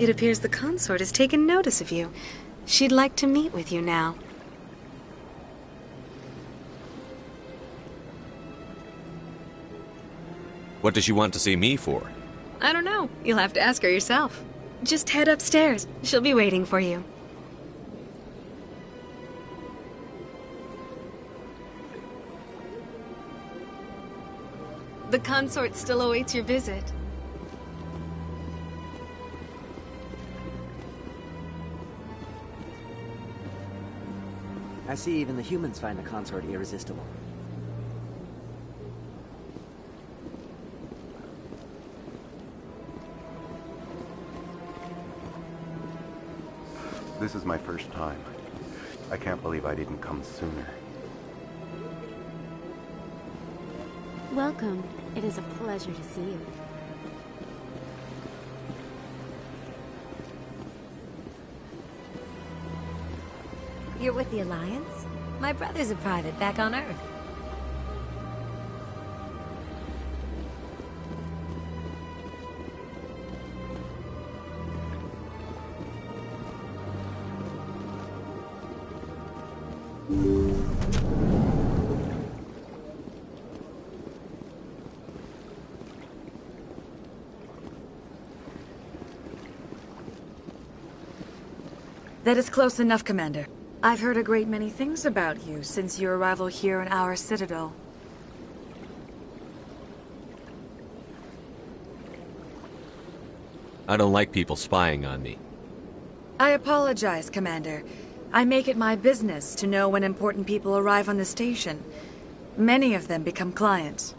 It appears the consort has taken notice of you. She'd like to meet with you now. What does she want to see me for? I don't know. You'll have to ask her yourself. Just head upstairs. She'll be waiting for you. The consort still awaits your visit. I see even the humans find the consort irresistible. This is my first time. I can't believe I didn't come sooner. Welcome. It is a pleasure to see you. You're with the Alliance? My brother's a private back on Earth. That is close enough, Commander. I've heard a great many things about you since your arrival here in our Citadel. I don't like people spying on me. I apologize, Commander. I make it my business to know when important people arrive on the station. Many of them become clients.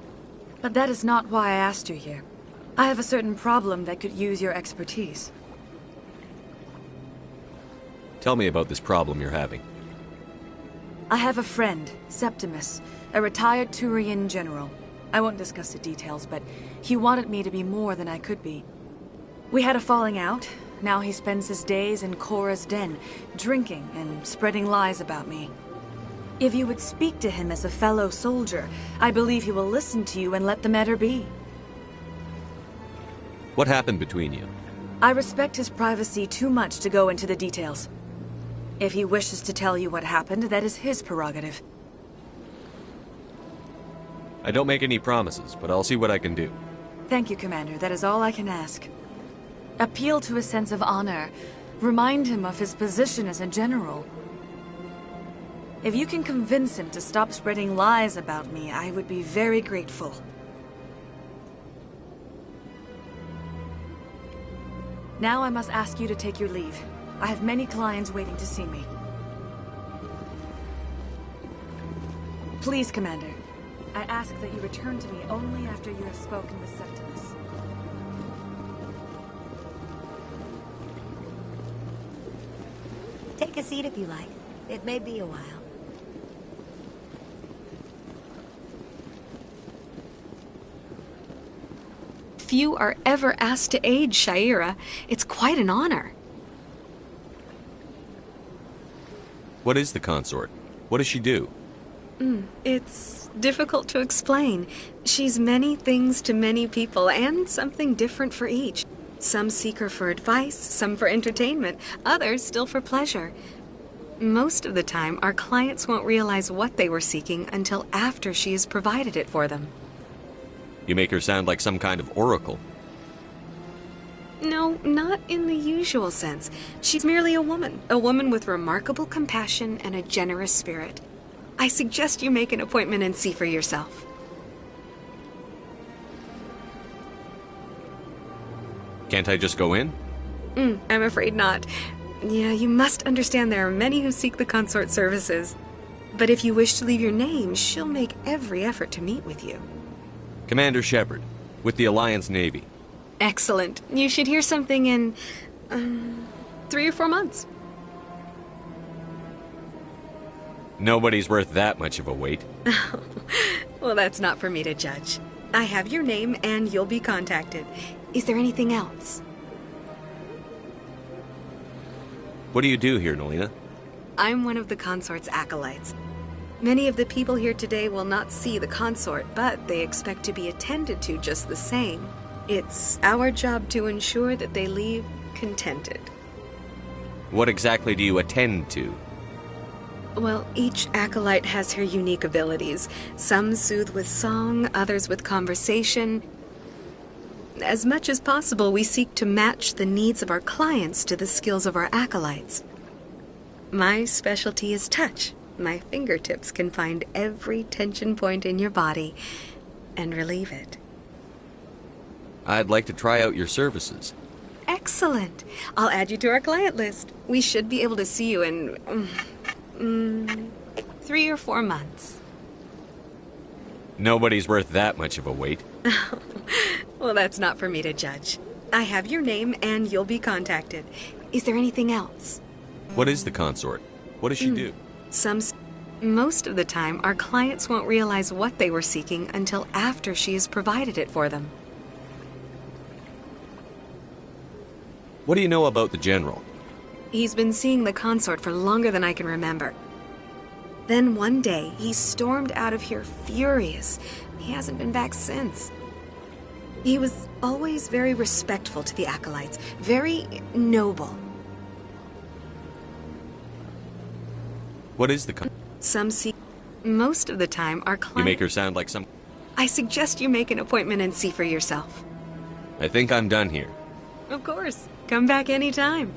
But that is not why I asked you here. I have a certain problem that could use your expertise. Tell me about this problem you're having. I have a friend, Septimus, a retired Turian general. I won't discuss the details, but he wanted me to be more than I could be. We had a falling out. Now he spends his days in Korra's den, drinking and spreading lies about me. If you would speak to him as a fellow soldier, I believe he will listen to you and let the matter be. What happened between you? I respect his privacy too much to go into the details. If he wishes to tell you what happened, that is his prerogative. I don't make any promises, but I'll see what I can do. Thank you, Commander. That is all I can ask. Appeal to his sense of honor. Remind him of his position as a general. If you can convince him to stop spreading lies about me, I would be very grateful. Now I must ask you to take your leave. I have many clients waiting to see me. Please, Commander. I ask that you return to me only after you have spoken with Septimus. Take a seat if you like. It may be a while. Few are ever asked to aid Sha'ira. It's quite an honor. What is the consort? What does she do? It's difficult to explain. She's many things to many people, and something different for each. Some seek her for advice, some for entertainment, others still for pleasure. Most of the time, our clients won't realize what they were seeking until after she has provided it for them. You make her sound like some kind of oracle. No, not in the usual sense. She's merely a woman with remarkable compassion and a generous spirit. I suggest you make an appointment and see for yourself. Can't I just go in? I'm afraid not. Yeah, you must understand there are many who seek the consort services. But if you wish to leave your name, she'll make every effort to meet with you. Commander Shepard, with the Alliance Navy. Excellent. You should hear something in 3 or 4 months. Nobody's worth that much of a wait. Well, that's not for me to judge. I have your name and you'll be contacted. Is there anything else? What do you do here, Nalina? I'm one of the consort's acolytes. Many of the people here today will not see the consort, but they expect to be attended to just the same. It's our job to ensure that they leave contented. What exactly do you attend to? Well, each acolyte has her unique abilities. Some soothe with song, others with conversation. As much as possible, we seek to match the needs of our clients to the skills of our acolytes. My specialty is touch. My fingertips can find every tension point in your body and relieve it. I'd like to try out your services. Excellent. I'll add you to our client list. We should be able to see you in 3 or 4 months. Nobody's worth that much of a wait. Well, that's not for me to judge. I have your name and you'll be contacted. Is there anything else? What is the consort? What does she do? Most of the time, our clients won't realize what they were seeking until after she has provided it for them. What do you know about the General? He's been seeing the consort for longer than I can remember. Then one day, he stormed out of here furious. He hasn't been back since. He was always very respectful to the acolytes, very noble. What is the Most of the time, our clients... You make her sound like some... I suggest you make an appointment and see for yourself. I think I'm done here. Of course. Come back anytime.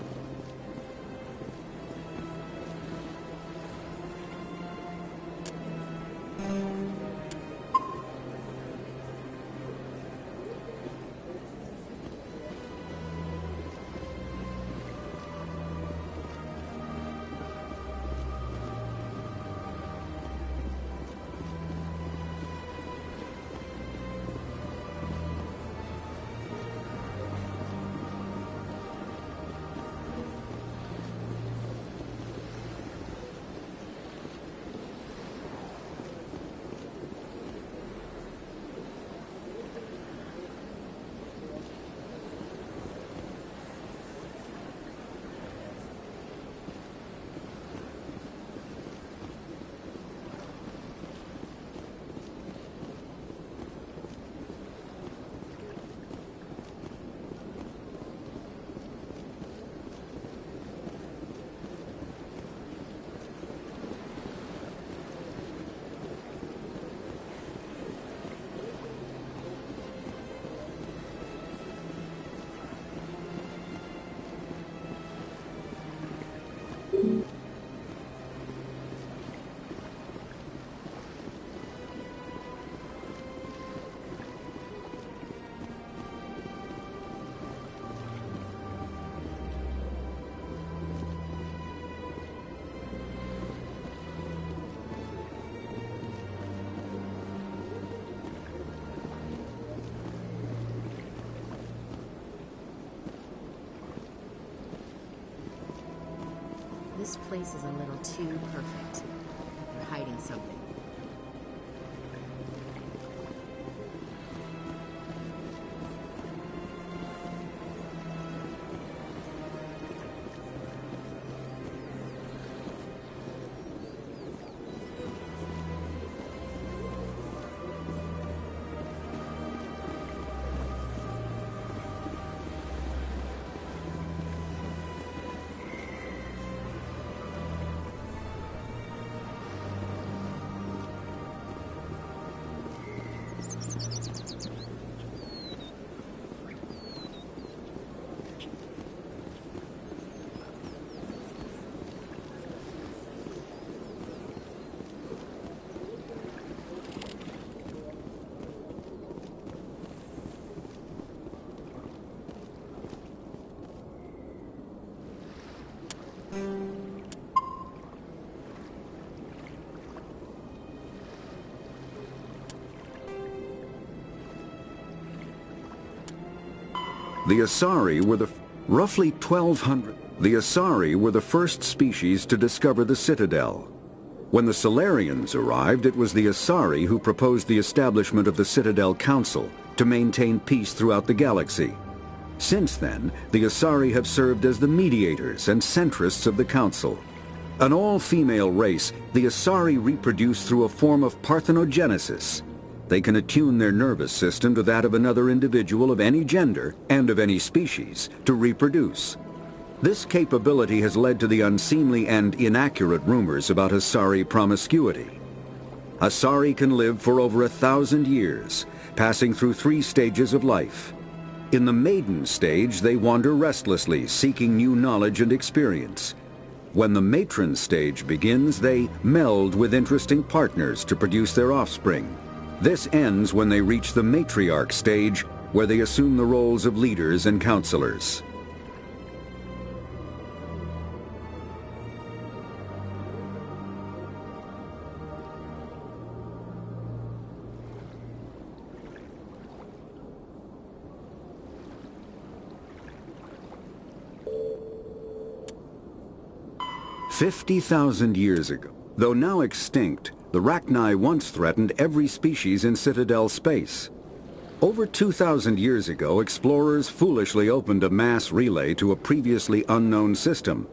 This place is a little too perfect. You're hiding something. The Asari were roughly 1,200. The Asari were the first species to discover the Citadel. When the Solarians arrived, it was the Asari who proposed the establishment of the Citadel Council to maintain peace throughout the galaxy. Since then, the Asari have served as the mediators and centrists of the Council. An all-female race, the Asari reproduce through a form of parthenogenesis. they can attune their nervous system to that of another individual of any gender and of any species to reproduce. This capability has led to the unseemly and inaccurate rumors about Asari promiscuity. Asari can live for over 1,000 years, passing through 3 stages of life. In the maiden stage, they wander restlessly, seeking new knowledge and experience. When the matron stage begins, they meld with interesting partners to produce their offspring. This ends when they reach the matriarch stage, where they assume the roles of leaders and counselors. "50,000 years ago, though now extinct, the Rachni once threatened every species in Citadel space. Over 2,000 years ago, explorers foolishly opened a mass relay to a previously unknown system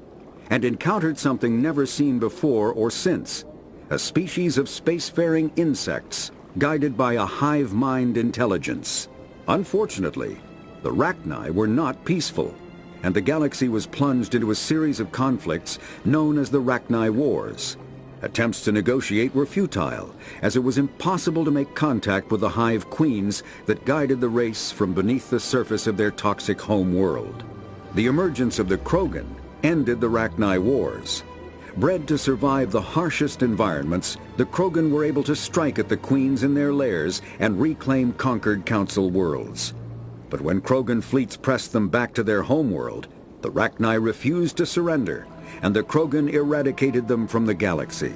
and encountered something never seen before or since, a species of spacefaring insects guided by a hive mind intelligence. Unfortunately, the Rachni were not peaceful, and the galaxy was plunged into a series of conflicts known as the Rachni Wars. Attempts to negotiate were futile, as it was impossible to make contact with the hive queens that guided the race from beneath the surface of their toxic home world. The emergence of the Krogan ended the Rachni Wars. Bred to survive the harshest environments, the Krogan were able to strike at the queens in their lairs and reclaim conquered Council worlds. But when Krogan fleets pressed them back to their homeworld, the Rachni refused to surrender, and the Krogan eradicated them from the galaxy.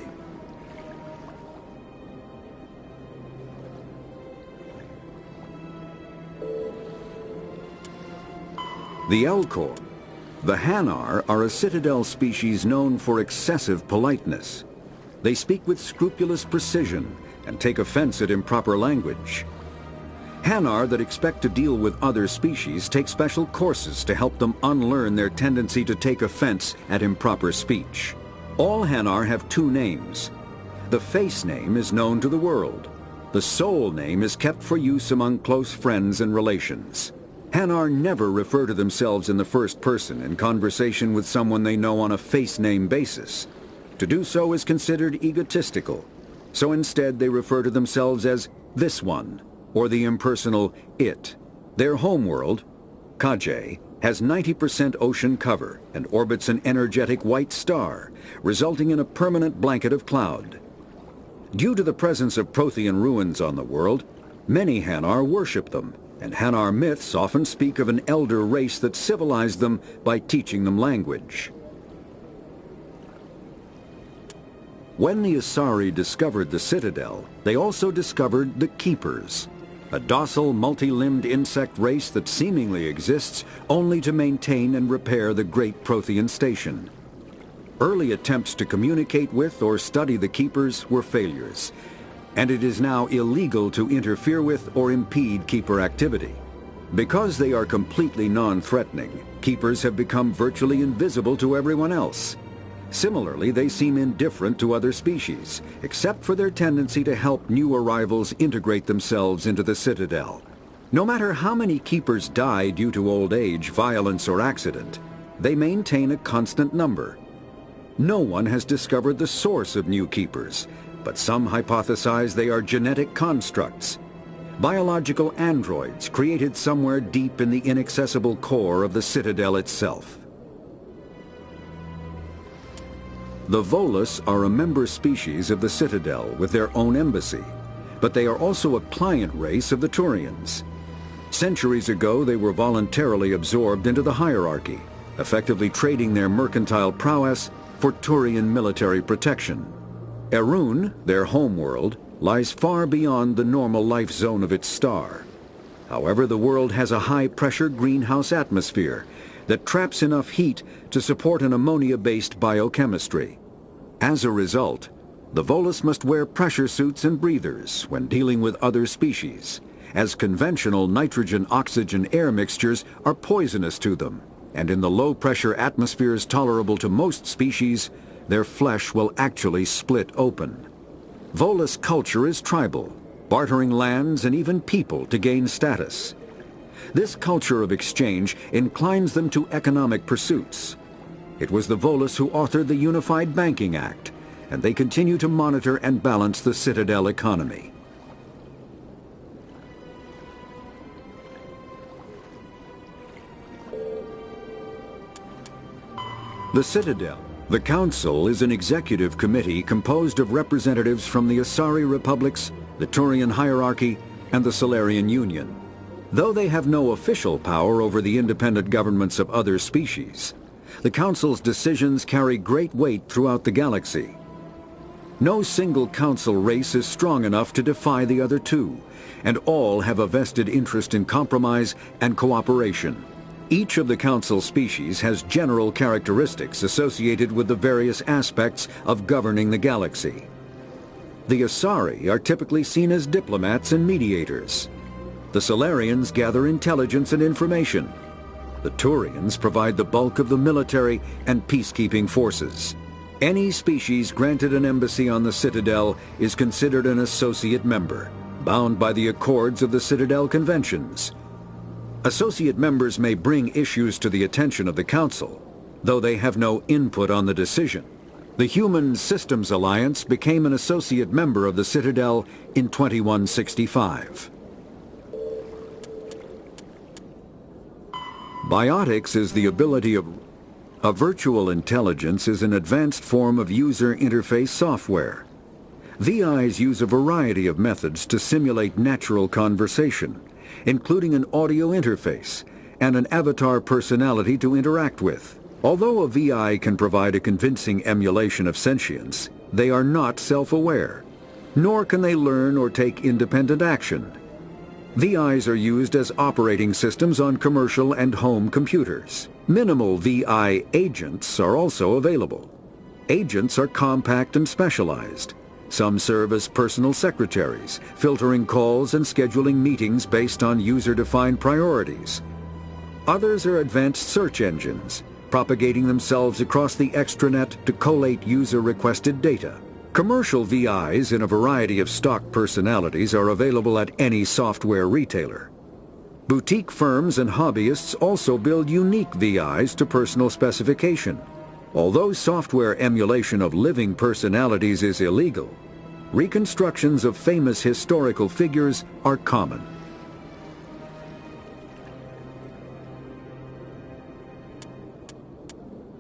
The Elcor. The Hanar are a Citadel species known for excessive politeness. They speak with scrupulous precision and take offense at improper language. Hanar that expect to deal with other species take special courses to help them unlearn their tendency to take offense at improper speech. All Hanar have 2 names. The face name is known to the world. The soul name is kept for use among close friends and relations. Hanar never refer to themselves in the first person in conversation with someone they know on a face name basis. To do so is considered egotistical, so instead they refer to themselves as this one, or the impersonal it. Their homeworld, Kaje, has 90% ocean cover and orbits an energetic white star, resulting in a permanent blanket of cloud. Due to the presence of Prothean ruins on the world, many Hanar worship them, and Hanar myths often speak of an elder race that civilized them by teaching them language. When the Asari discovered the Citadel, they also discovered the Keepers, a docile, multi-limbed insect race that seemingly exists only to maintain and repair the Great Prothean Station. Early attempts to communicate with or study the Keepers were failures, and it is now illegal to interfere with or impede Keeper activity. Because they are completely non-threatening, Keepers have become virtually invisible to everyone else. Similarly, they seem indifferent to other species, except for their tendency to help new arrivals integrate themselves into the Citadel. No matter how many Keepers die due to old age, violence, or accident, they maintain a constant number. No one has discovered the source of new Keepers, but some hypothesize they are genetic constructs, biological androids created somewhere deep in the inaccessible core of the Citadel itself. The Volus are a member species of the Citadel with their own embassy, but they are also a client race of the Turians. Centuries ago, they were voluntarily absorbed into the hierarchy, effectively trading their mercantile prowess for Turian military protection. Erun, their homeworld, lies far beyond the normal life zone of its star. However, the world has a high-pressure greenhouse atmosphere that traps enough heat to support an ammonia-based biochemistry. As a result, the Volus must wear pressure suits and breathers when dealing with other species, as conventional nitrogen-oxygen-air mixtures are poisonous to them, and in the low-pressure atmospheres tolerable to most species, their flesh will actually split open. Volus culture is tribal, bartering lands and even people to gain status. This culture of exchange inclines them to economic pursuits. It was the Volus who authored the Unified Banking Act, and they continue to monitor and balance the Citadel economy. The Citadel. The Council is an executive committee composed of representatives from the Asari Republics, the Turian Hierarchy, and the Solarian Union. Though they have no official power over the independent governments of other species, the Council's decisions carry great weight throughout the galaxy. No single Council race is strong enough to defy the other two, and all have a vested interest in compromise and cooperation. Each of the Council species has general characteristics associated with the various aspects of governing the galaxy. The Asari are typically seen as diplomats and mediators. The Solarians gather intelligence and information. The Turians provide the bulk of the military and peacekeeping forces. Any species granted an embassy on the Citadel is considered an associate member, bound by the accords of the Citadel Conventions. Associate members may bring issues to the attention of the Council, though they have no input on the decision. The Human Systems Alliance became an associate member of the Citadel in 2165. Biotics is the ability of... A virtual intelligence is an advanced form of user interface software. VIs use a variety of methods to simulate natural conversation, including an audio interface and an avatar personality to interact with. Although a VI can provide a convincing emulation of sentience, they are not self-aware, nor can they learn or take independent action. VIs are used as operating systems on commercial and home computers. Minimal VI agents are also available. Agents are compact and specialized. Some serve as personal secretaries, filtering calls and scheduling meetings based on user-defined priorities. Others are advanced search engines, propagating themselves across the extranet to collate user-requested data. Commercial VIs in a variety of stock personalities are available at any software retailer. Boutique firms and hobbyists also build unique VIs to personal specification. Although software emulation of living personalities is illegal, reconstructions of famous historical figures are common.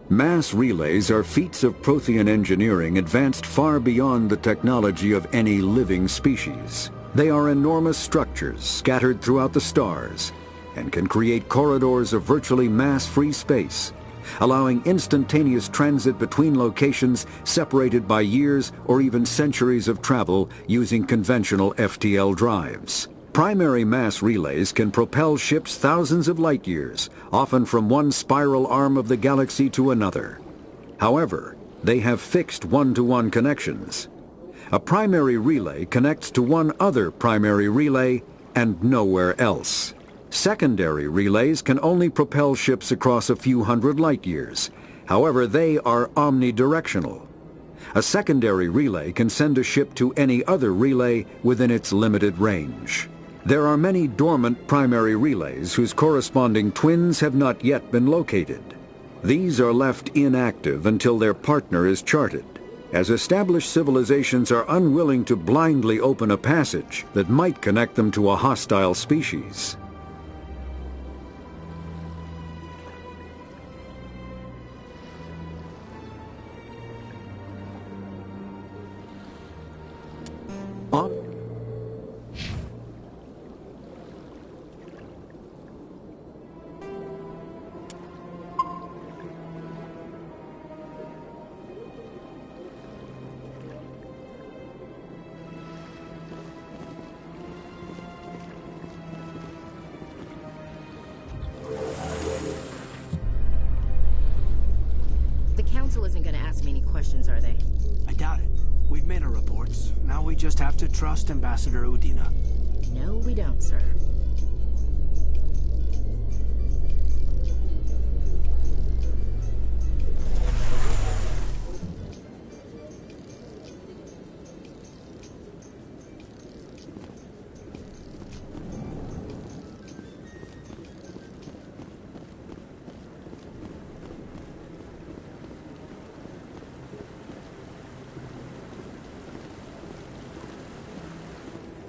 Mass relays are feats of Prothean engineering advanced far beyond the technology of any living species. They are enormous structures scattered throughout the stars and can create corridors of virtually mass-free space, allowing instantaneous transit between locations separated by years or even centuries of travel using conventional FTL drives. Primary mass relays can propel ships thousands of light years, often from one spiral arm of the galaxy to another. However, they have fixed one-to-one connections. A primary relay connects to one other primary relay and nowhere else. Secondary relays can only propel ships across a few hundred light years. However, they are omnidirectional. A secondary relay can send a ship to any other relay within its limited range. There are many dormant primary relays whose corresponding twins have not yet been located. These are left inactive until their partner is charted, as established civilizations are unwilling to blindly open a passage that might connect them to a hostile species. The Council isn't gonna ask me any questions, are they? I doubt it. We've made our reports. Now we just have to trust Ambassador Udina. No, we don't, sir.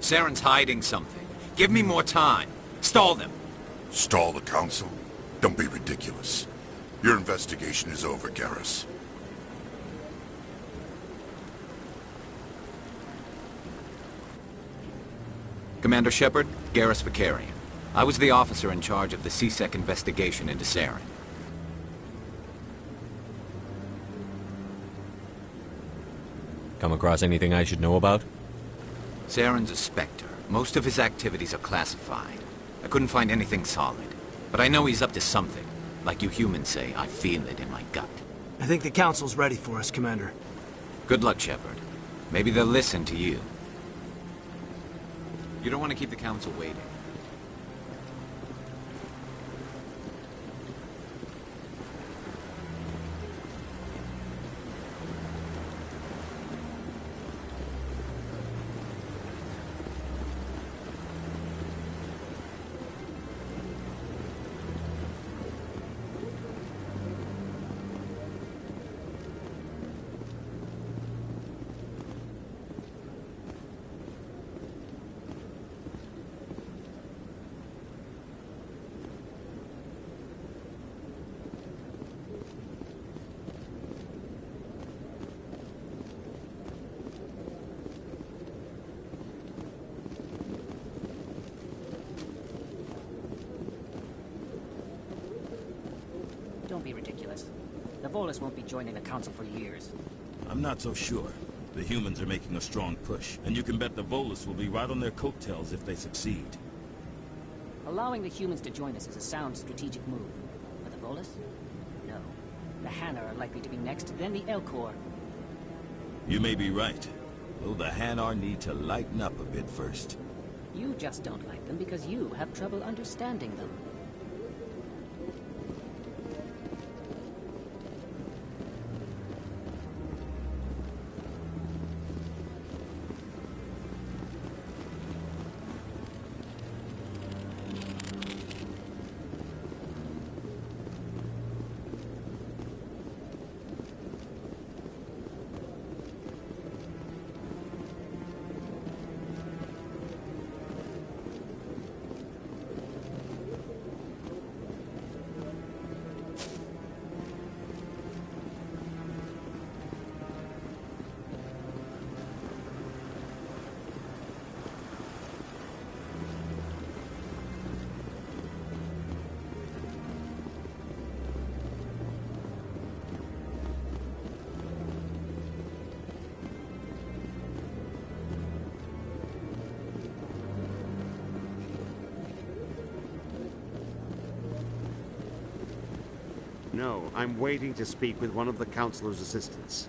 Saren's hiding something. Give me more time. Stall them. Stall the Council? Don't be ridiculous. Your investigation is over, Garrus. Commander Shepard, Garrus Vakarian. I was the officer in charge of the C-Sec investigation into Saren. Come across anything I should know about? Saren's a Spectre. Most of his activities are classified. I couldn't find anything solid. But I know he's up to something. Like you humans say, I feel it in my gut. I think the Council's ready for us, Commander. Good luck, Shepard. Maybe they'll listen to you. You don't want to keep the Council waiting. Don't be ridiculous. The Volus won't be joining the Council for years. I'm not so sure. The humans are making a strong push, and you can bet the Volus will be right on their coattails if they succeed. Allowing the humans to join us is a sound strategic move. But the Volus? No. The Hanar are likely to be next, then the Elcor. You may be right, though the Hanar need to lighten up a bit first. You just don't like them because you have trouble understanding them. No, I'm waiting to speak with one of the Councilor's assistants.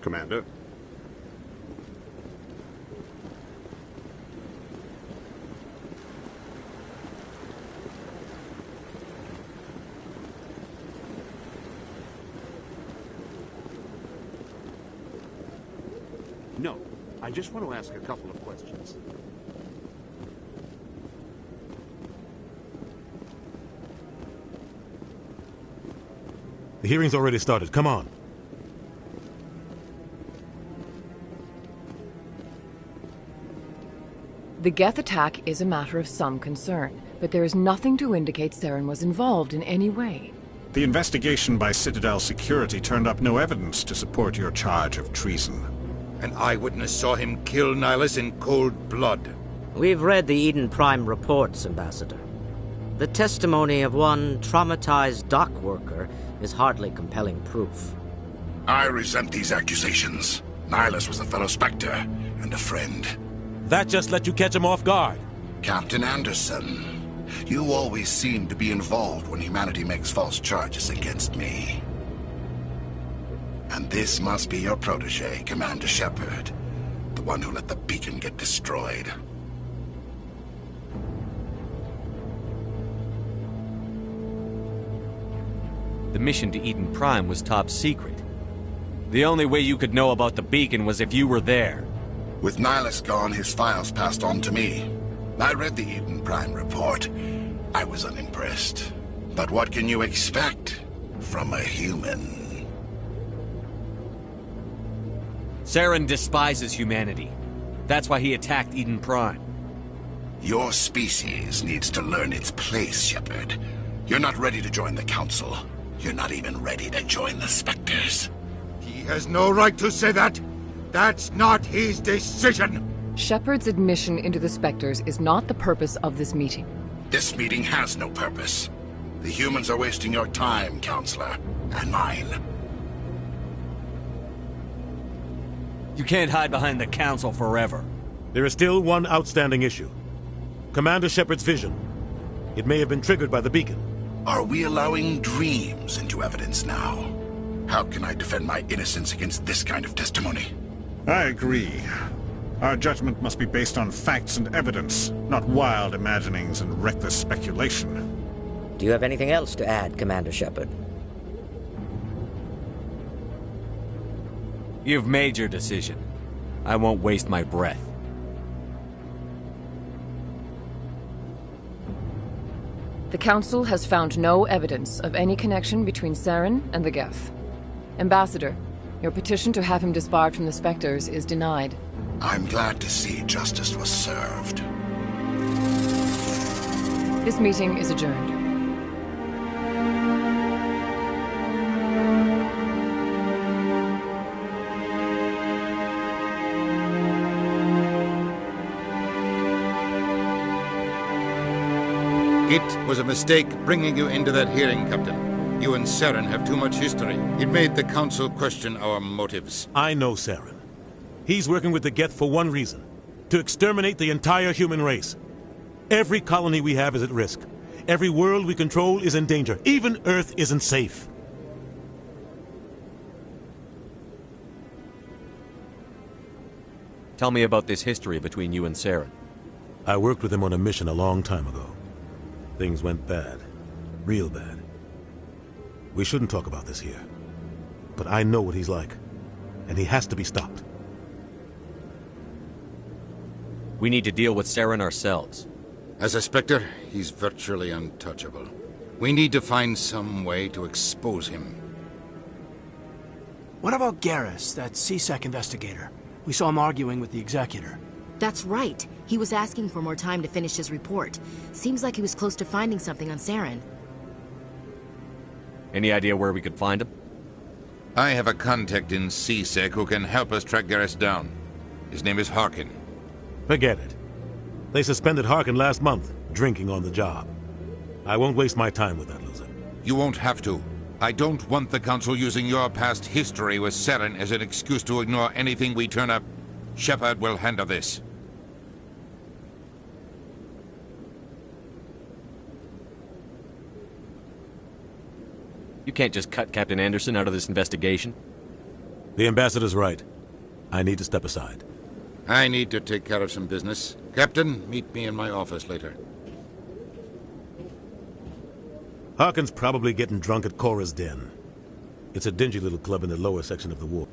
Commander? No, I just want to ask a couple of questions. The hearing's already started. Come on. The Geth attack is a matter of some concern, but there is nothing to indicate Saren was involved in any way. The investigation by Citadel Security turned up no evidence to support your charge of treason. An eyewitness saw him kill Nihilus in cold blood. We've read the Eden Prime reports, Ambassador. The testimony of one traumatized dock worker is hardly compelling proof. I resent these accusations. Nihilus was a fellow Spectre and a friend. That just let you catch him off guard. Captain Anderson, you always seem to be involved when humanity makes false charges against me. And this must be your protege, Commander Shepard, the one who let the beacon get destroyed. The mission to Eden Prime was top secret. The only way you could know about the beacon was if you were there. With Nihilus gone, his files passed on to me. I read the Eden Prime report. I was unimpressed. But what can you expect from a human? Saren despises humanity. That's why he attacked Eden Prime. Your species needs to learn its place, Shepard. You're not ready to join the Council. You're not even ready to join the Spectres. He has no right to say that. That's not his decision. Shepard's admission into the Spectres is not the purpose of this meeting. This meeting has no purpose. The humans are wasting your time, Counselor, and mine. You can't hide behind the Council forever. There is still one outstanding issue. Commander Shepard's vision. It may have been triggered by the beacon. Are we allowing dreams into evidence now? How can I defend my innocence against this kind of testimony? I agree. Our judgment must be based on facts and evidence, not wild imaginings and reckless speculation. Do you have anything else to add, Commander Shepard? You've made your decision. I won't waste my breath. The Council has found no evidence of any connection between Saren and the Geth. Ambassador, your petition to have him disbarred from the Spectres is denied. I'm glad to see justice was served. This meeting is adjourned. It was a mistake bringing you into that hearing, Captain. You and Saren have too much history. It made the Council question our motives. I know Saren. He's working with the Geth for one reason. To exterminate the entire human race. Every colony we have is at risk. Every world we control is in danger. Even Earth isn't safe. Tell me about this history between you and Saren. I worked with him on a mission a long time ago. Things went bad. Real bad. We shouldn't talk about this here. But I know what he's like. And he has to be stopped. We need to deal with Saren ourselves. As a Spectre, he's virtually untouchable. We need to find some way to expose him. What about Garrus, that C-Sec investigator? We saw him arguing with the Executor. That's right. He was asking for more time to finish his report. Seems like he was close to finding something on Saren. Any idea where we could find him? I have a contact in C-Sec who can help us track Garrus down. His name is Harkin. Forget it. They suspended Harkin last month, drinking on the job. I won't waste my time with that loser. You won't have to. I don't want the Council using your past history with Saren as an excuse to ignore anything we turn up. Shepard will handle this. You can't just cut Captain Anderson out of this investigation. The Ambassador's right. I need to step aside. I need to take care of some business. Captain, meet me in my office later. Harkin's probably getting drunk at Cora's Den. It's a dingy little club in the lower section of the wharf.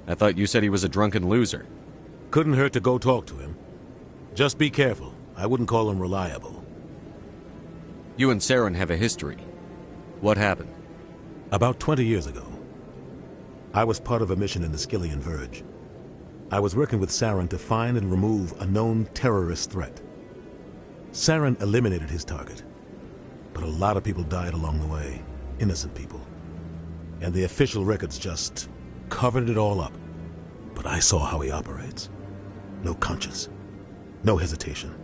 I thought you said he was a drunken loser. Couldn't hurt to go talk to him. Just be careful. I wouldn't call him reliable. You and Saren have a history. What happened? About 20 years ago. I was part of a mission in the Skyllian Verge. I was working with Saren to find and remove a known terrorist threat. Saren eliminated his target. But a lot of people died along the way. Innocent people. And the official records just covered it all up. But I saw how he operates. No conscience. No hesitation.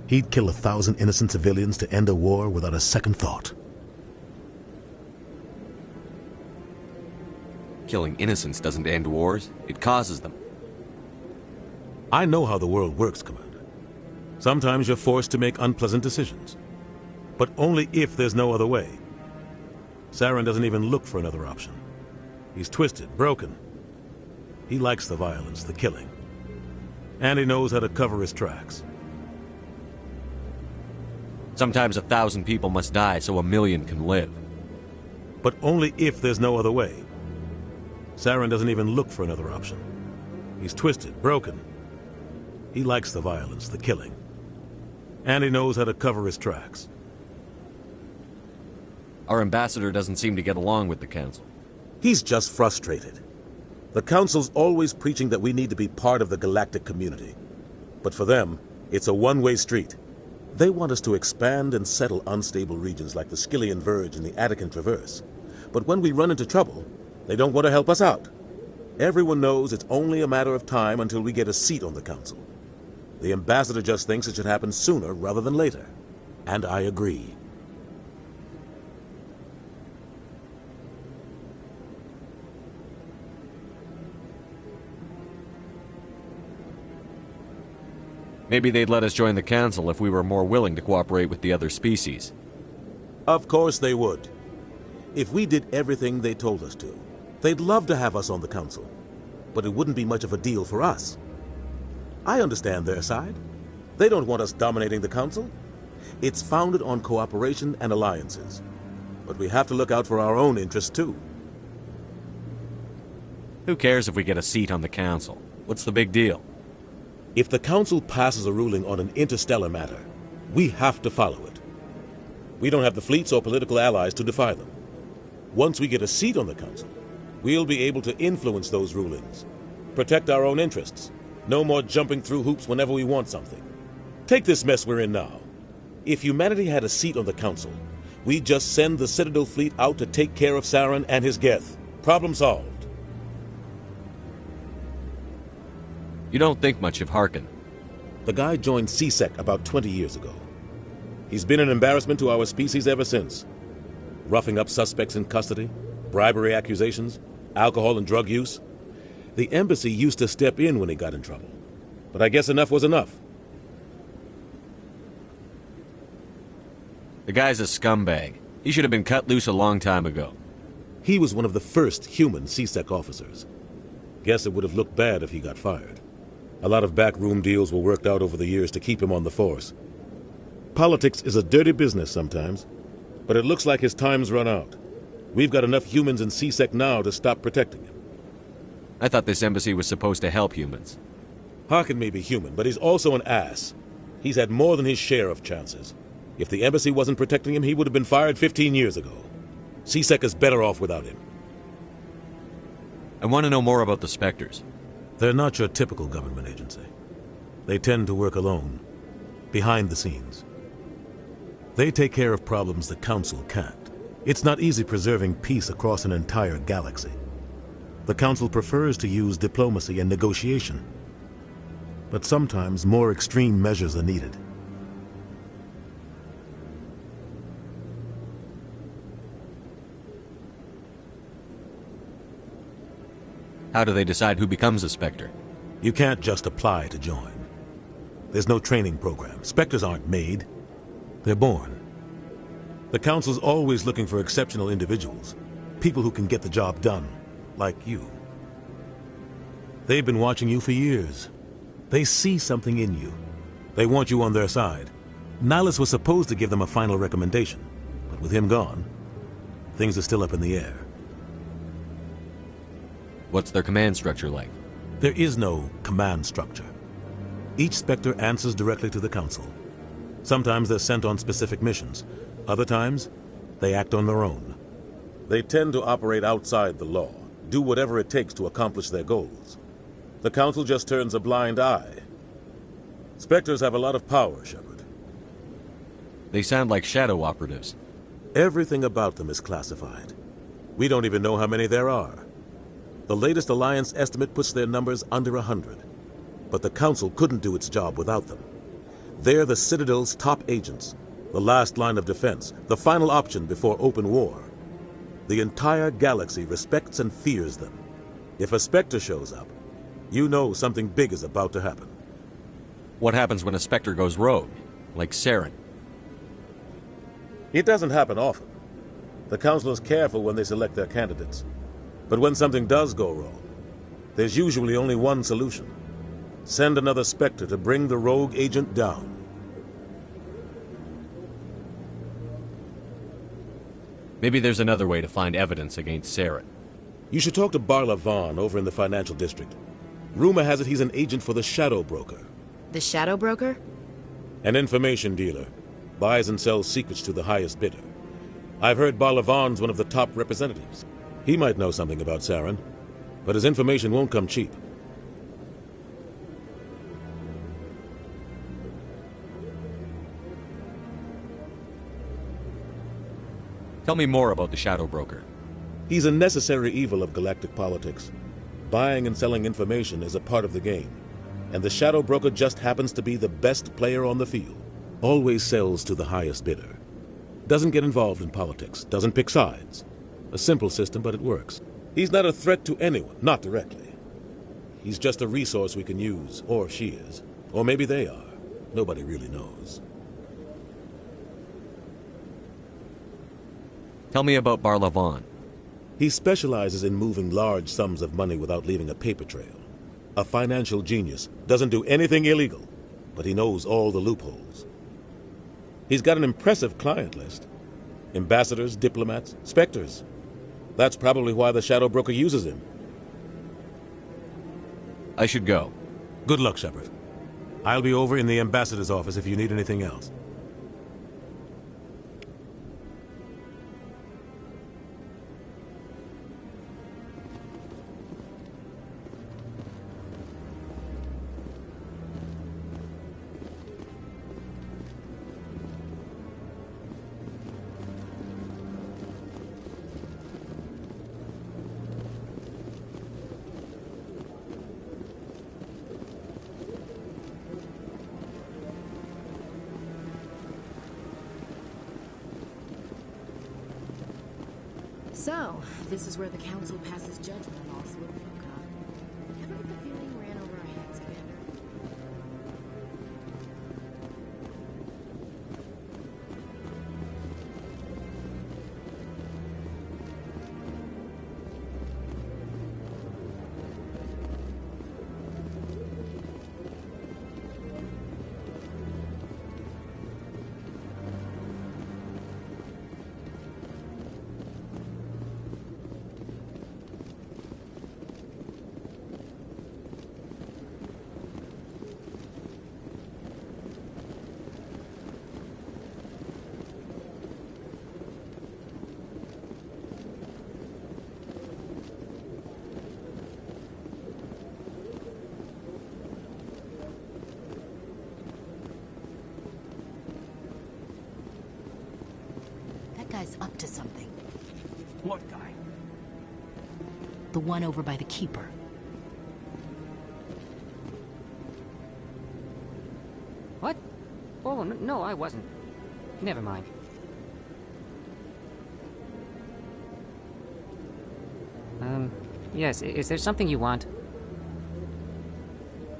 He'd kill 1,000 innocent civilians to end a war without a second thought. Killing innocents doesn't end wars. It causes them. I know how the world works, Commander. Sometimes you're forced to make unpleasant decisions. But only if there's no other way. Saren doesn't even look for another option. He's twisted, broken. He likes the violence, the killing. And he knows how to cover his tracks. Sometimes 1,000 people must die so 1,000,000 can live. But only if there's no other way. Saren doesn't even look for another option. He's twisted, broken. He likes the violence, the killing. And he knows how to cover his tracks. Our ambassador doesn't seem to get along with the Council. He's just frustrated. The Council's always preaching that we need to be part of the galactic community. But for them, it's a one-way street. They want us to expand and settle unstable regions like the Skillian Verge and the Attican Traverse. But when we run into trouble, they don't want to help us out. Everyone knows it's only a matter of time until we get a seat on the Council. The ambassador just thinks it should happen sooner rather than later. And I agree. Maybe they'd let us join the Council if we were more willing to cooperate with the other species. Of course they would. If we did everything they told us to, they'd love to have us on the Council. But it wouldn't be much of a deal for us. I understand their side. They don't want us dominating the Council. It's founded on cooperation and alliances. But we have to look out for our own interests too. Who cares if we get a seat on the Council? What's the big deal? If the Council passes a ruling on an interstellar matter, we have to follow it. We don't have the fleets or political allies to defy them. Once we get a seat on the Council, we'll be able to influence those rulings, protect our own interests. No more jumping through hoops whenever we want something. Take this mess we're in now. If humanity had a seat on the Council, we'd just send the Citadel fleet out to take care of Saren and his Geth. Problem solved. You don't think much of Harkin. The guy joined C-Sec about 20 years ago. He's been an embarrassment to our species ever since. Roughing up suspects in custody, bribery accusations, alcohol and drug use. The embassy used to step in when he got in trouble. But I guess enough was enough. The guy's a scumbag. He should have been cut loose a long time ago. He was one of the first human C-Sec officers. Guess it would have looked bad if he got fired. A lot of backroom deals were worked out over the years to keep him on the force. Politics is a dirty business sometimes, but it looks like his time's run out. We've got enough humans in C-Sec now to stop protecting him. I thought this embassy was supposed to help humans. Harkin may be human, but he's also an ass. He's had more than his share of chances. If the embassy wasn't protecting him, he would have been fired 15 years ago. C-Sec is better off without him. I want to know more about the Spectres. They're not your typical government agency. They tend to work alone, behind the scenes. They take care of problems the Council can't. It's not easy preserving peace across an entire galaxy. The Council prefers to use diplomacy and negotiation. But sometimes more extreme measures are needed. How do they decide who becomes a Spectre? You can't just apply to join. There's no training program. Spectres aren't made. They're born. The Council's always looking for exceptional individuals. People who can get the job done. Like you. They've been watching you for years. They see something in you. They want you on their side. Nihilus was supposed to give them a final recommendation. But with him gone, things are still up in the air. What's their command structure like? There is no command structure. Each Spectre answers directly to the Council. Sometimes they're sent on specific missions. Other times, they act on their own. They tend to operate outside the law, do whatever it takes to accomplish their goals. The Council just turns a blind eye. Spectres have a lot of power, Shepard. They sound like shadow operatives. Everything about them is classified. We don't even know how many there are. The latest Alliance estimate puts their numbers under 100. But the Council couldn't do its job without them. They're the Citadel's top agents, the last line of defense, the final option before open war. The entire galaxy respects and fears them. If a Spectre shows up, you know something big is about to happen. What happens when a Spectre goes rogue, like Saren? It doesn't happen often. The Council is careful when they select their candidates. But when something does go wrong, there's usually only one solution. Send another Spectre to bring the rogue agent down. Maybe there's another way to find evidence against Saren. You should talk to Barla Vaughn over in the Financial District. Rumor has it he's an agent for the Shadow Broker. The Shadow Broker? An information dealer. Buys and sells secrets to the highest bidder. I've heard Barlavan's one of the top representatives. He might know something about Saren, but his information won't come cheap. Tell me more about the Shadow Broker. He's a necessary evil of galactic politics. Buying and selling information is a part of the game, and the Shadow Broker just happens to be the best player on the field. Always sells to the highest bidder. Doesn't get involved in politics, doesn't pick sides. A simple system, but it works. He's not a threat to anyone, not directly. He's just a resource we can use, or she is. Or maybe they are. Nobody really knows. Tell me about Barlavan. He specializes in moving large sums of money without leaving a paper trail. A financial genius. Doesn't do anything illegal, but he knows all the loopholes. He's got an impressive client list. Ambassadors, diplomats, specters. That's probably why the Shadow Broker uses him. I should go. Good luck, Shepard. I'll be over in the ambassador's office if you need anything else. So, this is where the Council passes judgment on all sleuth folk, huh? Ever get the feeling we ran over our heads, Commander? Guy's up to something. What guy? The one over by the Keeper. What? Oh, no, I wasn't. Never mind. Yes, is there something you want?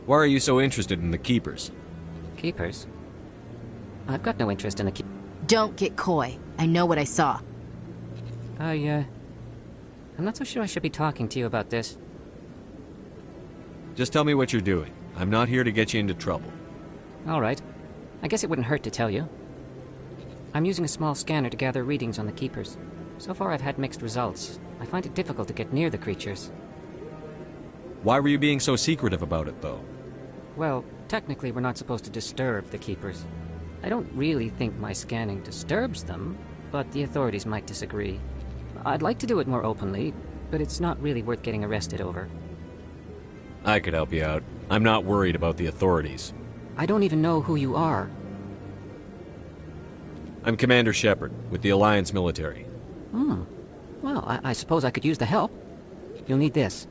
Why are you so interested in the Keepers? Keepers? I've got no interest in the Keepers. Don't get coy. I know what I saw. I'm not so sure I should be talking to you about this. Just tell me what you're doing. I'm not here to get you into trouble. All right. I guess it wouldn't hurt to tell you. I'm using a small scanner to gather readings on the Keepers. So far I've had mixed results. I find it difficult to get near the creatures. Why were you being so secretive about it, though? Well, technically we're not supposed to disturb the Keepers. I don't really think my scanning disturbs them, but the authorities might disagree. I'd like to do it more openly, but it's not really worth getting arrested over. I could help you out. I'm not worried about the authorities. I don't even know who you are. I'm Commander Shepard, with the Alliance military. Well, I suppose I could use the help. You'll need this.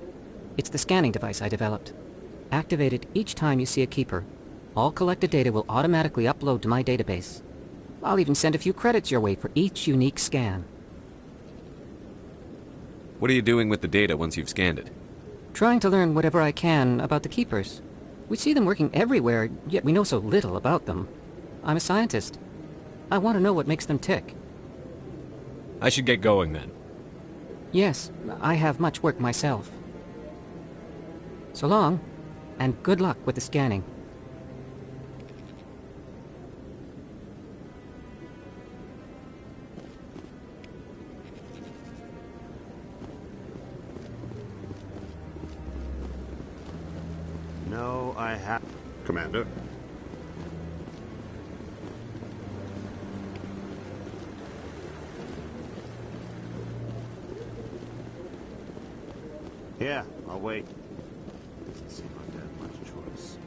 It's the scanning device I developed. Activate it each time you see a Keeper. All collected data will automatically upload to my database. I'll even send a few credits your way for each unique scan. What are you doing with the data once you've scanned it? Trying to learn whatever I can about the Keepers. We see them working everywhere, yet we know so little about them. I'm a scientist. I want to know what makes them tick. I should get going then. Yes, I have much work myself. So long, and good luck with the scanning. No, I have... Commander? Yeah, I'll wait. Doesn't seem like I have much choice.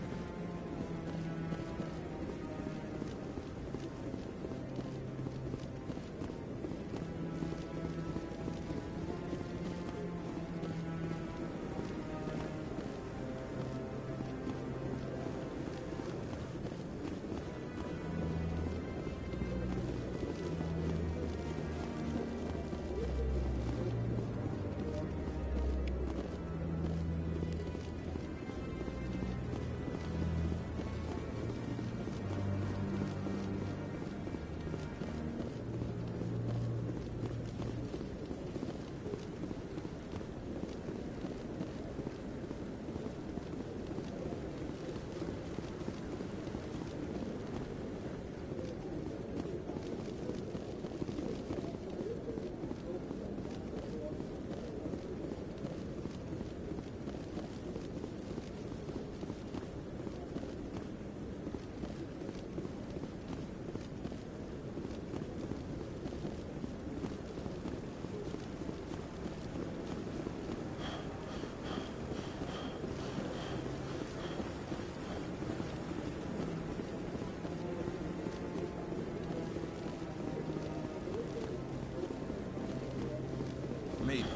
Maybe.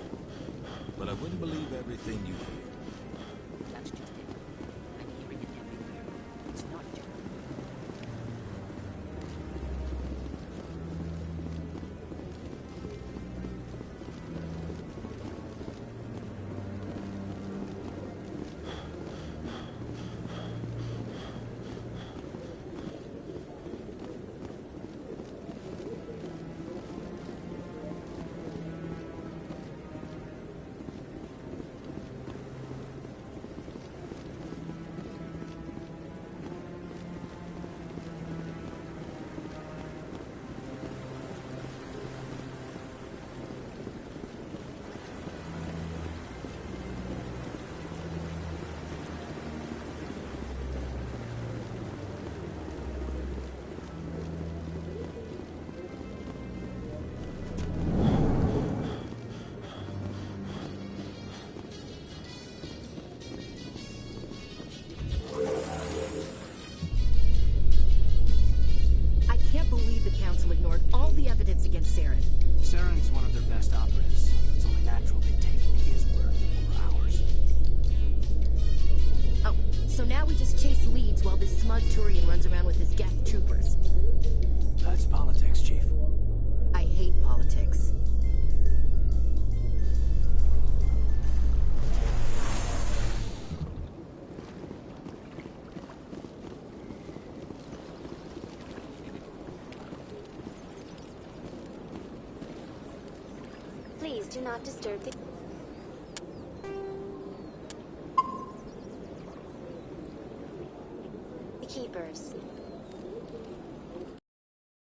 But I wouldn't believe everything you hear. That's just it. I'm hearing it everywhere. It's not just... ignored all the evidence against Saren. Saren's one of their best operatives. It's only natural they take his word over ours. Oh, so now we just chase leads while this smug Turian runs around with his Geth troopers. That's politics, Chief. I hate politics. Please do not disturb the... Keepers.